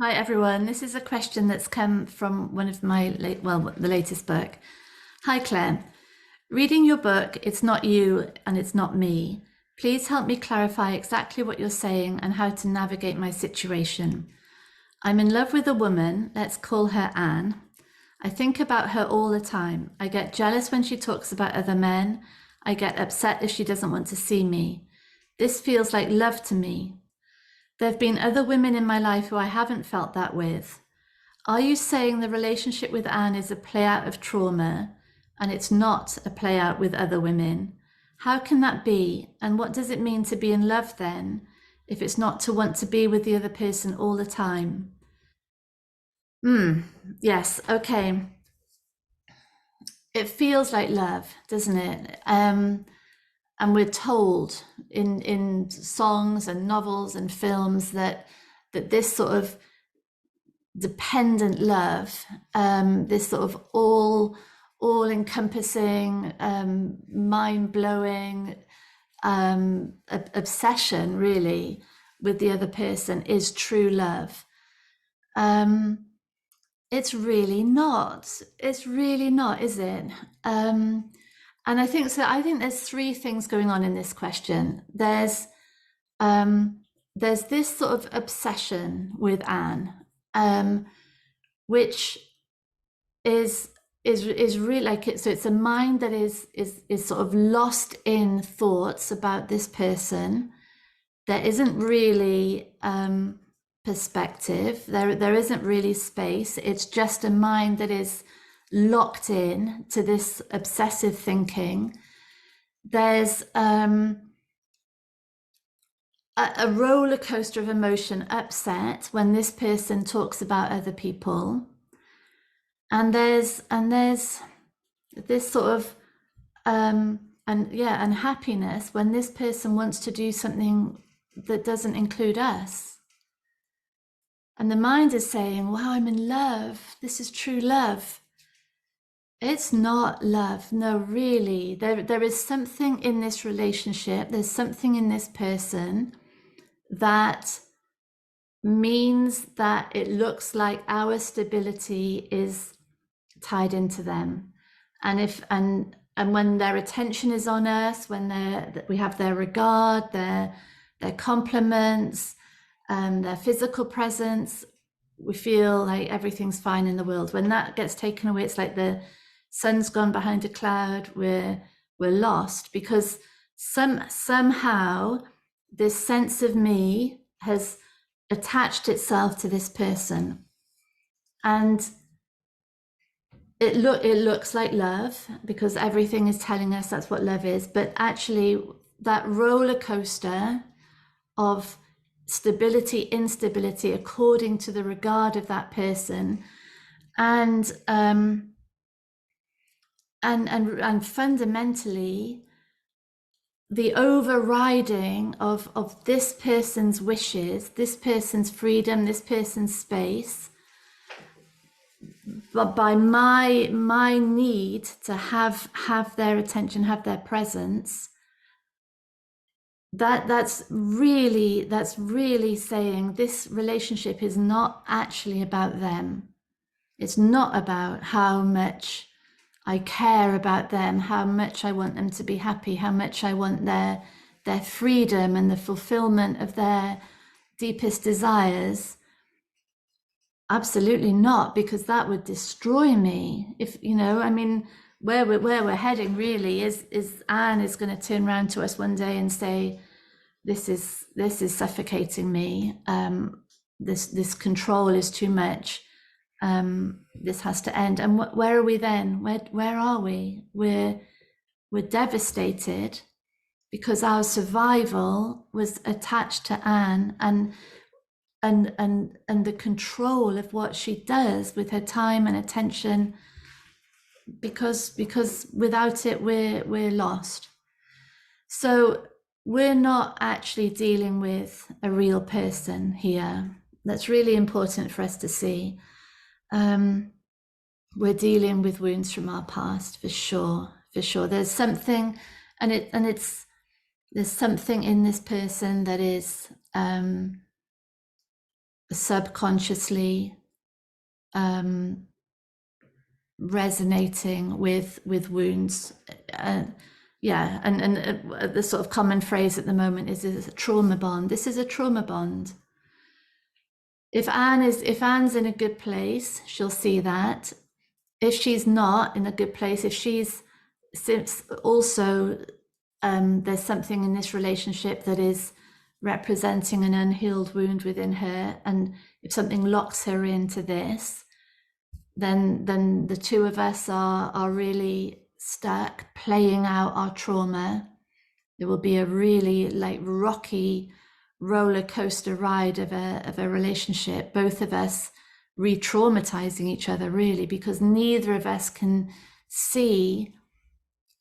Hi everyone. This is a question that's come from one of my the latest book. Hi Claire. Reading your book, It's Not You and It's Not Me. Please help me clarify exactly what you're saying and how to navigate my situation. I'm in love with a woman, let's call her Anne. I think about her all the time. I get jealous when she talks about other men. I get upset if she doesn't want to see me. This feels like love to me. There have been other women in my life who I haven't felt that with. Are you saying the relationship with Anne is a play out of trauma and it's not a play out with other women? How can that be? And what does it mean to be in love then, if it's not to want to be with the other person all the time? Hmm. Yes, okay. It feels like love, doesn't it? And we're told in songs and novels and films that this sort of dependent love, this sort of all encompassing, mind blowing obsession, really, with the other person is true love. Um, it's really not. It's really not, is it? Um, and I think so. I think there's three things going on in this question. Um, there's this sort of obsession with Anne, um, which is really like it. So it's a mind that is sort of lost in thoughts about this person. There isn't really perspective. There isn't really space. It's just a mind that is locked in to this obsessive thinking. There's a roller coaster of emotion, upset when this person talks about other people, and there's this sort of and happiness when this person wants to do something that doesn't include us. And the mind is saying, wow, I'm in love, this is true love. It's not love. No, really, there is something in this relationship, there's something in this person that means that it looks like our stability is tied into them. And when their attention is on us, when we have their regard, their compliments, their physical presence, we feel like everything's fine in the world. When that gets taken away, it's like the sun's gone behind a cloud. We're lost because somehow this sense of me has attached itself to this person, and it looks like love because everything is telling us that's what love is, but actually that roller coaster of stability, instability, according to the regard of that person, and and fundamentally the overriding of this person's wishes, this person's freedom, this person's space, but by my need to have their attention, have their presence, that's really saying this relationship is not actually about them. It's not about how much I care about them, how much I want them to be happy, how much I want their freedom and the fulfillment of their deepest desires. Absolutely not, because that would destroy me. If you know, I mean, where we're heading really is Anne is going to turn around to us one day and say, "This is suffocating me. This control is too much. This has to end." And where are we then? Where are we? We're devastated because our survival was attached to Anne, and the control of what she does with her time and attention, because without it we're lost. So we're not actually dealing with a real person here. That's really important for us to see. We're dealing with wounds from our past, for sure, for sure. There's something, and it's there's something in this person that is subconsciously resonating with wounds. Yeah, and the sort of common phrase at the moment is a trauma bond. This is a trauma bond. If Anne's in a good place, she'll see that. If she's not in a good place, if she's also there's something in this relationship that is representing an unhealed wound within her, and if something locks her into this, then the two of us are really stuck playing out our trauma. It will be a really like rocky roller coaster ride of a relationship, both of us re-traumatizing each other, really, because neither of us can see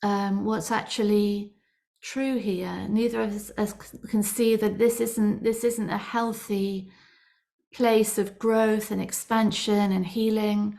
what's actually true here. Neither of us can see that this isn't a healthy place of growth and expansion and healing.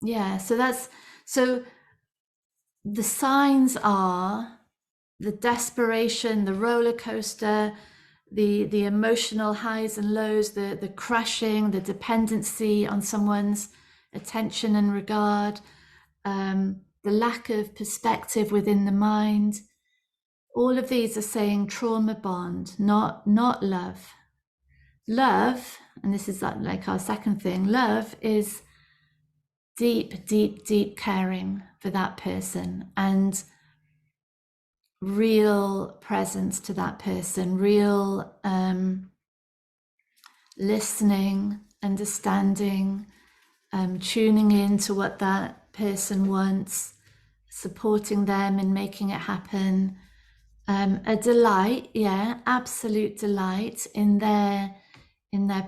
Yeah, so the signs are the desperation, the roller coaster, the emotional highs and lows, the crashing, the dependency on someone's attention and regard, the lack of perspective within the mind. All of these are saying trauma bond, not love. Love, and this is like our second thing, love is deep, deep, deep caring for that person and real presence to that person, real listening, understanding, tuning in to what that person wants, supporting them in making it happen. A delight, yeah, absolute delight in their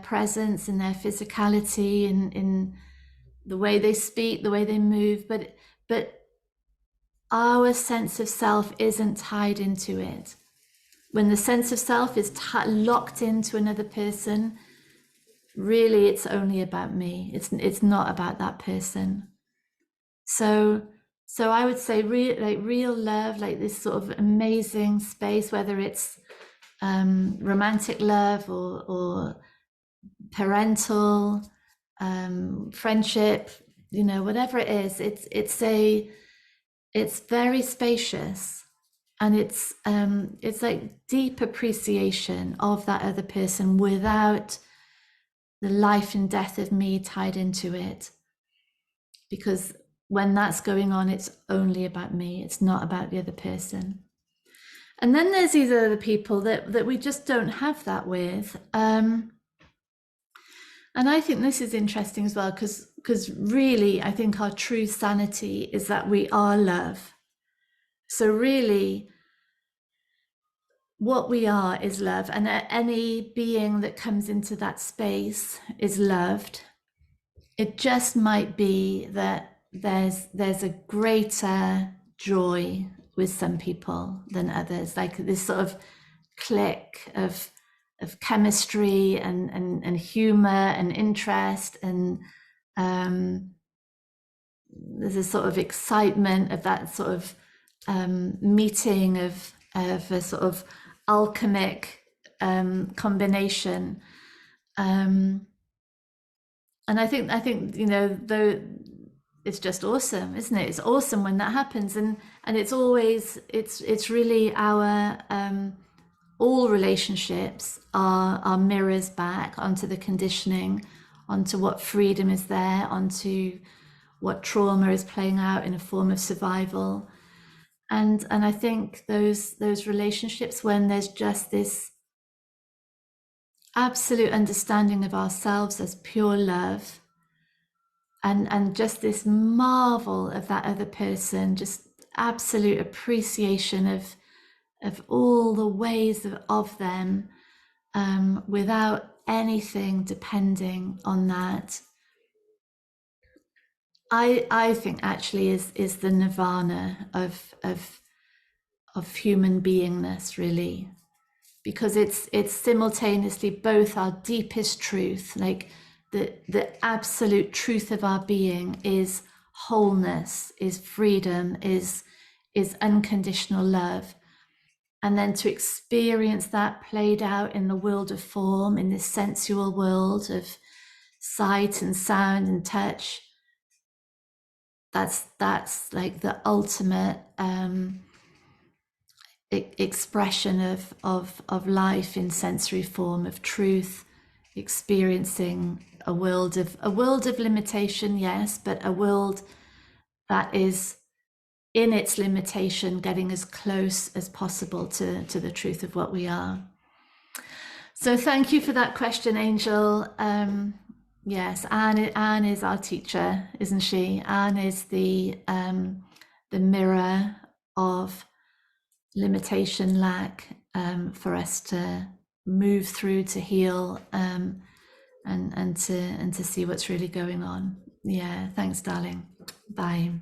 presence, in their physicality, in the way they speak, the way they move, but our sense of self isn't tied into it. When the sense of self is locked into another person, really it's only about me. It's not about that person. So I would say real love, like this sort of amazing space, whether it's romantic love or parental friendship, whatever it is, it's very spacious, and it's like deep appreciation of that other person without the life and death of me tied into it. Because when that's going on, it's only about me. It's not about the other person. And then there's these other people that we just don't have that with. And I think this is interesting as well, because really, I think our true sanity is that we are love. So really, what we are is love, and any being that comes into that space is loved. It just might be that there's a greater joy with some people than others, like this sort of click of chemistry and humor and interest, and there's a sort of excitement of that sort of meeting of a sort of alchemic combination. And I think though it's just awesome, isn't it? It's awesome when that happens, and it's really our all relationships are mirrors back onto the conditioning, onto what freedom is there, onto what trauma is playing out in a form of survival. And I think those relationships, when there's just this absolute understanding of ourselves as pure love, and just this marvel of that other person, just absolute appreciation of all the ways of them, without anything depending on that, I think actually is the nirvana of human beingness, really, because it's simultaneously both our deepest truth, like the absolute truth of our being is wholeness, is freedom, is unconditional love, and then to experience that played out in the world of form, in this sensual world of sight and sound and touch. That's like the ultimate expression of life in sensory form, of truth, experiencing a world of limitation, yes, but a world that is in its limitation getting as close as possible to the truth of what we are. So thank you for that question, Angel. Yes, Anne is our teacher, isn't she? Anne is the mirror of limitation, lack, for us to move through, to heal, and to see what's really going on. Yeah, thanks, darling. Bye.